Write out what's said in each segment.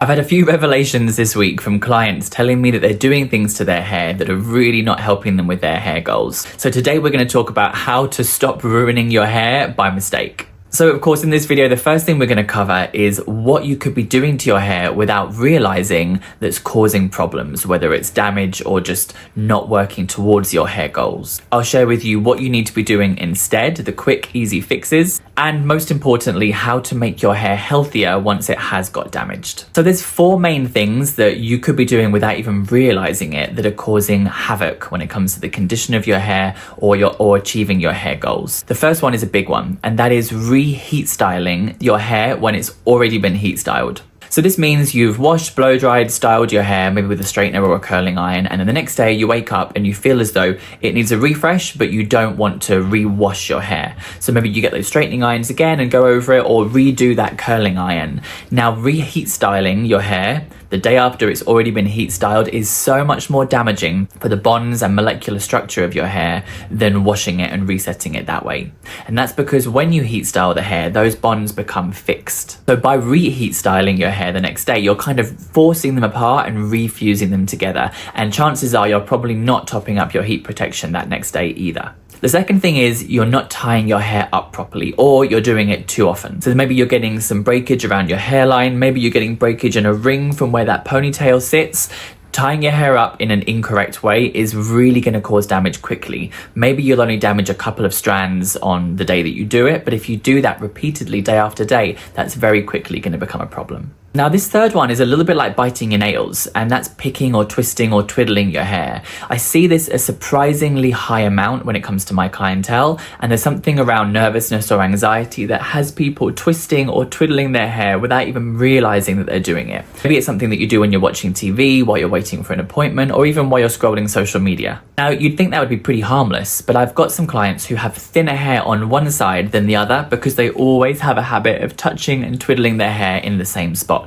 I've had a few revelations this week from clients telling me that they're doing things to their hair that are really not helping them with their hair goals. So today we're going to talk about how to stop ruining your hair by mistake. So of course in this video, the first thing we're going to cover is what you could be doing to your hair without realizing that's causing problems, whether it's damage or just not working towards your hair goals. I'll share with you what you need to be doing instead, the quick, easy fixes, and most importantly, how to make your hair healthier once it has got damaged. So there's 4 main things that you could be doing without even realizing it that are causing havoc when it comes to the condition of your hair or achieving your hair goals. The first one is a big one, and that is heat styling your hair when it's already been heat styled. So this means you've washed, blow dried, styled your hair, maybe with a straightener or a curling iron, and then the next day you wake up and you feel as though it needs a refresh, but you don't want to re-wash your hair. So maybe you get those straightening irons again and go over it, or redo that curling iron. Now reheat styling your hair the day after it's already been heat styled is so much more damaging for the bonds and molecular structure of your hair than washing it and resetting it that way. And that's because when you heat style the hair, those bonds become fixed. So by reheat styling your hair the next day, you're kind of forcing them apart and refusing them together. And chances are you're probably not topping up your heat protection that next day either. The second thing is you're not tying your hair up properly, or you're doing it too often. So maybe you're getting some breakage around your hairline, maybe you're getting breakage in a ring from where that ponytail sits. Tying your hair up in an incorrect way is really going to cause damage quickly. Maybe you'll only damage a couple of strands on the day that you do it, but if you do that repeatedly day after day, that's very quickly going to become a problem. Now this third one is a little bit like biting your nails, and that's picking or twisting or twiddling your hair. I see this a surprisingly high amount when it comes to my clientele, and there's something around nervousness or anxiety that has people twisting or twiddling their hair without even realizing that they're doing it. Maybe it's something that you do when you're watching TV, while you're waiting for an appointment, or even while you're scrolling social media. Now you'd think that would be pretty harmless, but I've got some clients who have thinner hair on one side than the other because they always have a habit of touching and twiddling their hair in the same spot.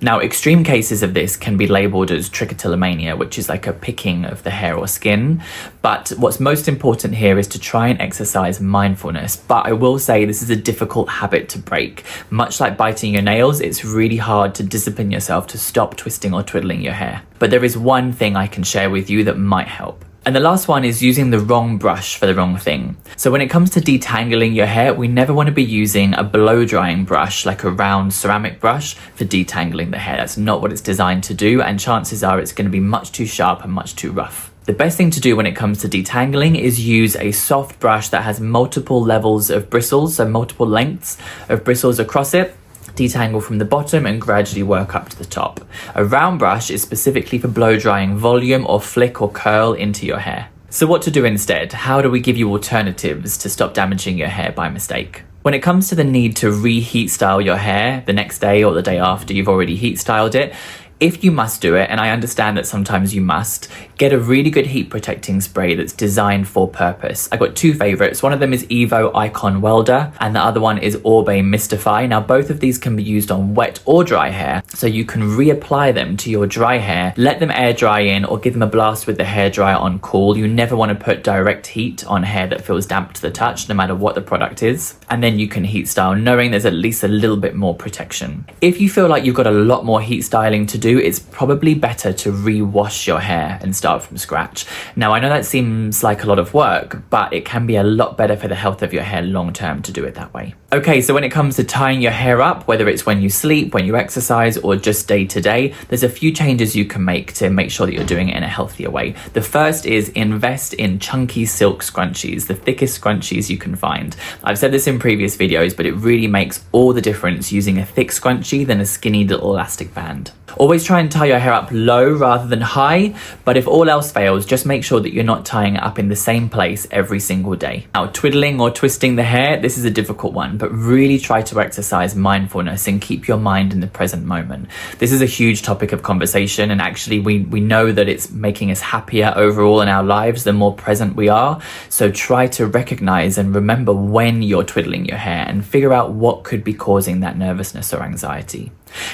Now, extreme cases of this can be labeled as trichotillomania, which is like a picking of the hair or skin. But what's most important here is to try and exercise mindfulness. But I will say this is a difficult habit to break. Much like biting your nails, it's really hard to discipline yourself to stop twisting or twiddling your hair. But there is one thing I can share with you that might help. And the last one is using the wrong brush for the wrong thing. So when it comes to detangling your hair, we never want to be using a blow drying brush, like a round ceramic brush, for detangling the hair. That's not what it's designed to do, and chances are it's going to be much too sharp and much too rough. The best thing to do when it comes to detangling is use a soft brush that has multiple levels of bristles, so multiple lengths of bristles across it. Detangle from the bottom and gradually work up to the top. A round brush is specifically for blow drying volume or flick or curl into your hair. So what to do instead? How do we give you alternatives to stop damaging your hair by mistake? When it comes to the need to reheat style your hair the next day or the day after you've already heat styled it, if you must do it, and I understand that sometimes you must, get a really good heat protecting spray that's designed for purpose. I got 2 favorites. One of them is Evo Icon Welder, and the other one is Orbe Mystify. Now both of these can be used on wet or dry hair, so you can reapply them to your dry hair, let them air dry in, or give them a blast with the hairdryer on cool. You never want to put direct heat on hair that feels damp to the touch, no matter what the product is. And then you can heat style, knowing there's at least a little bit more protection. If you feel like you've got a lot more heat styling to do, it's probably better to re-wash your hair and start from scratch. Now, I know that seems like a lot of work, but it can be a lot better for the health of your hair long term to do it that way. Okay, so when it comes to tying your hair up, whether it's when you sleep, when you exercise, or just day to day, there's a few changes you can make to make sure that you're doing it in a healthier way. The first is invest in chunky silk scrunchies, the thickest scrunchies you can find. I've said this in previous videos, but it really makes all the difference using a thick scrunchie than a skinny little elastic band. Always try and tie your hair up low rather than high, but if all else fails, just make sure that you're not tying it up in the same place every single day. Now, twiddling or twisting the hair, this is a difficult one, but really try to exercise mindfulness and keep your mind in the present moment. This is a huge topic of conversation, and actually we know that it's making us happier overall in our lives the more present we are. So try to recognize and remember when you're twiddling your hair and figure out what could be causing that nervousness or anxiety.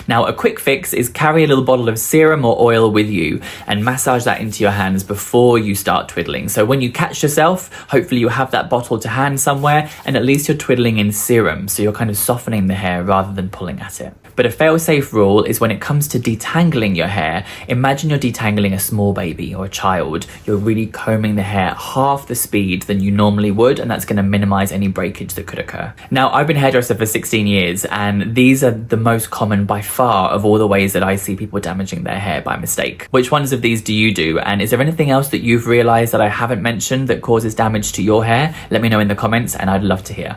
Now, a quick fix is carry a little bottle of serum or oil with you and massage that into your hands before you start twiddling. So when you catch yourself, hopefully you have that bottle to hand somewhere, and at least you're twiddling in serum, so you're kind of softening the hair rather than pulling at it. But a fail-safe rule is when it comes to detangling your hair, imagine you're detangling a small baby or a child. You're really combing the hair at half the speed than you normally would, and that's going to minimize any breakage that could occur. Now, I've been a hairdresser for 16 years, and these are the most common by far of all the ways that I see people damaging their hair by mistake. Which ones of these do you do? And is there anything else that you've realized that I haven't mentioned that causes damage to your hair? Let me know in the comments, and I'd love to hear.